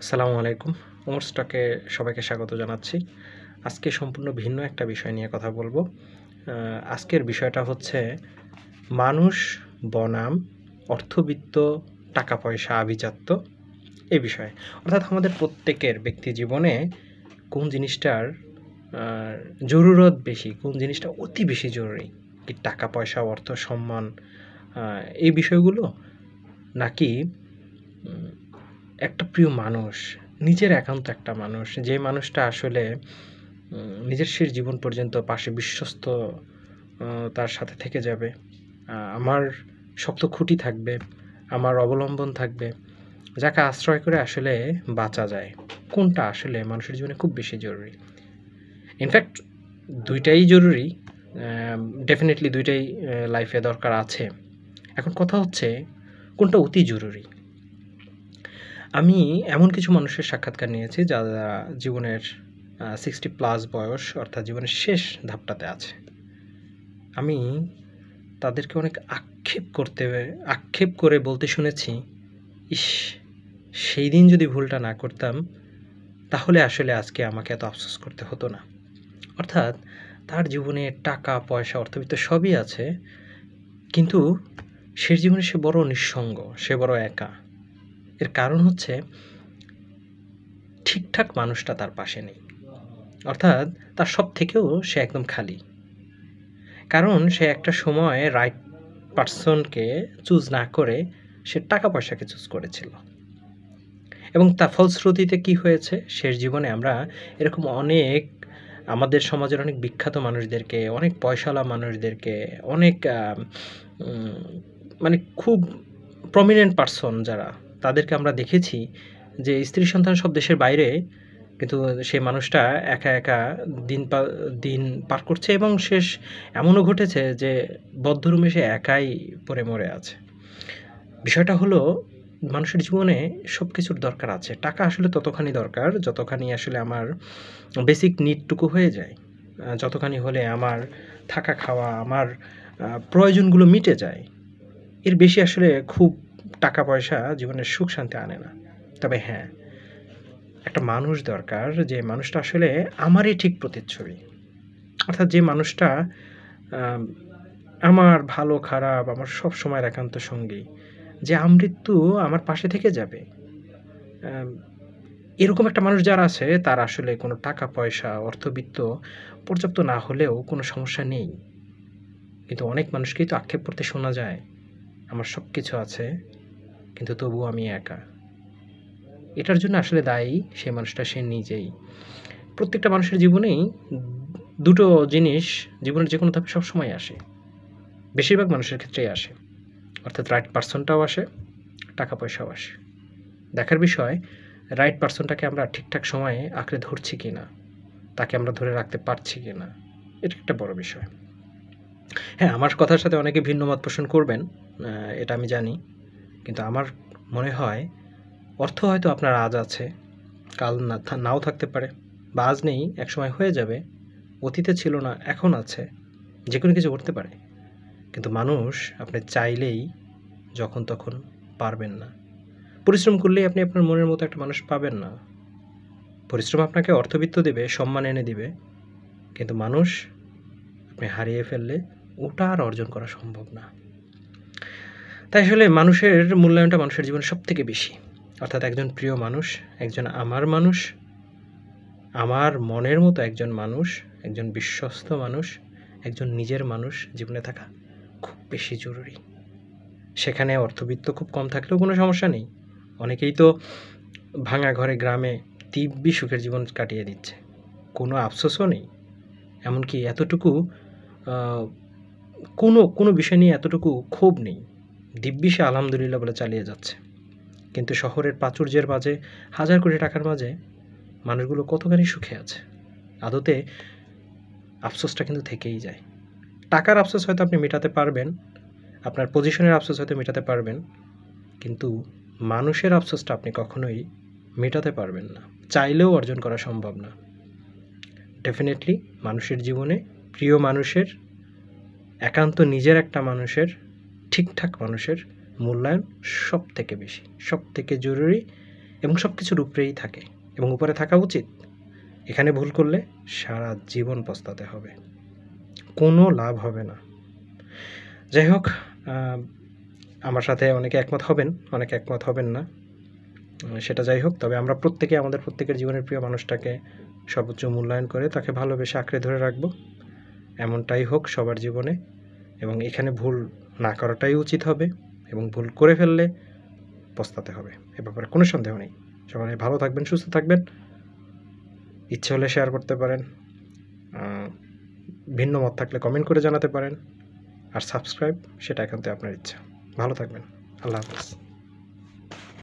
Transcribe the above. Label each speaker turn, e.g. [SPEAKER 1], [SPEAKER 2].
[SPEAKER 1] আসসালামু আলাইকুম। ওমর স্টকে সবাইকে স্বাগত জানাচ্ছি। আজকে সম্পূর্ণ ভিন্ন একটা বিষয় নিয়ে কথা বলবো। আজকের বিষয়টা হচ্ছে মানুষ বনাম অর্থবিত্ত, টাকা-পয়সা আভিজাত্য এই বিষয়ে। অর্থাৎ আমাদের প্রত্যেকের ব্যক্তি জীবনে কোন জিনিসটার আ জরুরত বেশি, কোন জিনিসটা অতি বেশি জরুরি? কি টাকা-পয়সা, অর্থ, সম্মান আ এই বিষয়গুলো? নাকি উম একটা প্রিয় মানুষ, নিজের একান্ত একটা মানুষ, যে মানুষটা আসলে নিজের শেষ জীবন পর্যন্ত পাশে বিশ্বস্ত তার সাথে থেকে যাবে। আমার শক্ত খুঁটি থাকবে, আমার অবলম্বন থাকবে, যাকে আশ্রয় করে আসলে বাঁচা যায়। কোনটা আসলে মানুষের জীবনে খুব বেশি জরুরি? ইনফ্যাক্ট ২ টাই জরুরি। ডেফিনিটলি ২ টাই লাইফে দরকার আছে। এখন কথা হচ্ছে কোনটা অতি জরুরি? আমি এমন কিছু মানুষের সাক্ষাৎকার নিয়েছি যারা জীবনের 60 প্লাস বয়স অর্থাৎ জীবনের শেষ ধাপটাতে আছে। আমি তাদেরকে অনেক আক্ষেপ করে বলতে শুনেছি, ইস! সেইদিন যদি ভুলটা না করতাম তাহলে আসলে আজকে আমাকে এত আফসোস করতে হতো না। অর্থাৎ তার জীবনে টাকা, পয়সা, অর্থবিত্ত সবই আছে, কিন্তু শেষ জীবনে সে বড় নিঃসঙ্গ, সে বড় একা। এর কারণ হচ্ছে ঠিকঠাক মানুষটা তার পাশে নেই। অর্থাৎ তার সব থেকেও সে একদম খালি। কারণ সে একটা সময় রাইট পারসনকে চুজ না করে সে টাকা-পয়সাকে চুজ করেছিল। এবং তার ফলশ্রুতিতে কি হয়েছে? শেষ জীবনে আমরা এরকম অনেক আমাদের সমাজের অনেক বিখ্যাত মানুষদেরকে, অনেক পয়সাওয়ালা মানুষদেরকে, অনেক উম মানে খুব প্রমিনেন্ট পারসন যারা, তাদেরকে আমরা দেখেছি যে স্ত্রী সন্তান সব দেশের বাইরে, কিন্তু সেই মানুষটা একা দিন পার করছে এবং শেষ এমনও ঘটেছে যে বদ্ধরুমে সে একাই পড়ে মরে আছে। বিষয়টা হলো মানুষের জীবনে সব কিছুর দরকার আছে। টাকা আসলে ততখানি দরকার যতখানি আসলে আমার বেসিক নিডটুকু হয়ে যায়। যতখানি হলে আমার থাকা খাওয়া, আমার প্রয়োজনগুলো মিটে যায়। এর বেশি আসলে খুব টাকা-পয়সা জীবনের সুখ শান্তি আনে না। তবে হ্যাঁ, একটা মানুষ দরকার যে মানুষটা আসলে আমারই ঠিক প্রতিচ্ছবি। অর্থাৎ যে মানুষটা আম আমার ভালো খারাপ, আমার সবসময়ের একান্ত সঙ্গী। যে আমৃত্যু আমার পাশে থেকে যাবে। আম এরকম একটা মানুষ যার আছে তার আসলে কোনো টাকা-পয়সা, অর্থবিত্ত পর্যাপ্ত না হলেও কোনো সমস্যা নেই। কিন্তু অনেক মানুষকেই তো আক্ষেপ করতে শোনা যায়, আমার সবকিছু আছে কিন্তু তবুও আমি একা। এটার জন্য আসলে দায়ী সে মানুষটা সে নিজেই। প্রত্যেকটা মানুষের জীবনেই ২ টো জিনিস জীবনের যেকোনো ধাপে সবসময় আসে। বেশিরভাগ মানুষের ক্ষেত্রেই আসে। অর্থাৎ রাইট পারসনটাও আসে, টাকা-পয়সাও আসে। দেখার বিষয় রাইট পারসনটাকে আমরা ঠিকঠাক সময়ে আঁকড়ে ধরছি কিনা, তাকে আমরা ধরে রাখতে পারছি কিনা, এটা একটা বড় বিষয়। হ্যাঁ, আমার কথার সাথে অনেকে ভিন্ন মত পোষণ করবেন, এটা আমি জানি। কিন্তু আমার মনে হয় অর্থ হয়তো আপনার আজ আছে, কাল নাও থাকতে পারে, বা আজ নেই একসময় হয়ে যাবে, অতীতে ছিল না এখন আছে, যেকোনো কিছু ঘটতে পারে। কিন্তু মানুষ আপনি চাইলেই যখন তখন পারবেন না। পরিশ্রম করলেই আপনি আপনার মনের মতো একটা মানুষ পাবেন না। পরিশ্রম আপনাকে অর্থবিত্ত দেবে, সম্মান এনে দিবে, কিন্তু মানুষ আপনি হারিয়ে ফেললে ওটা আর অর্জন করা সম্ভব না। তাই আসলে মানুষের মূল্যায়নটা মানুষের জীবনে সবথেকে বেশি। অর্থাৎ একজন প্রিয় মানুষ, একজন আমার মানুষ, আমার মনের মতো একজন মানুষ, একজন বিশ্বস্ত মানুষ, একজন নিজের মানুষ জীবনে থাকা খুব বেশি জরুরি। সেখানে অর্থবিত্ত খুব কম থাকলেও কোনো সমস্যা নেই। অনেকেই তো ভাঙা ঘরে গ্রামে দিব্যি সুখের জীবন কাটিয়ে দিচ্ছে। কোনো আফসোসও নেই। এমনকি এতটুকু আ কোনো বিষয় নিয়ে এতটুকু ক্ষোভ নেই। দিব্যি সে আলহামদুলিল্লাহ বলে চালিয়ে যাচ্ছে। কিন্তু শহরের প্রাচুর্যের মাঝে, হাজার কোটি টাকার মাঝে মানুষগুলো কতখানি সুখে আছে। আদতে আফসোসটা কিন্তু থেকেই যায়। টাকার আফসোস হয়তো আপনি মেটাতে পারবেন, আপনার পজিশনের আফসোস হয়তো মেটাতে পারবেন, কিন্তু মানুষের আফসোসটা আপনি কখনোই মেটাতে পারবেন না। চাইলেও অর্জন করা সম্ভব না। ডেফিনিটলি মানুষের জীবনে প্রিয় মানুষের, একান্ত নিজের একটা মানুষের, ঠিকঠাক মানুষের মূল্যায়ন সবথেকে বেশি, সবথেকে জরুরি এবং সব কিছুর উপরেই থাকে এবং উপরে থাকা উচিত। এখানে ভুল করলে সারা জীবন পস্তাতে হবে, কোনো লাভ হবে না। যাই হোক, আমার সাথে অনেকে একমত হবেন, অনেকে একমত হবেন না, সেটা যাই হোক। তবে আমরা প্রত্যেকে আমাদের প্রত্যেকের জীবনের প্রিয় মানুষটাকে সর্বোচ্চ মূল্যায়ন করে তাকে ভালোবেসে আঁকড়ে ধরে রাখবো, এমনটাই হোক সবার জীবনে। এবং এখানে ভুল না করাটাই উচিত হবে, এবং ভুল করে ফেললে পস্তাতে হবে, এ ব্যাপারে কোনো সন্দেহ নেই। সবাই ভালো থাকবেন, সুস্থ থাকবেন। ইচ্ছে হলে শেয়ার করতে পারেন, ভিন্ন মত থাকলে কমেন্ট করে জানাতে পারেন, আর সাবস্ক্রাইব সেটা একান্তই আপনার ইচ্ছা। ভালো থাকবেন। আল্লাহ হাফেজ।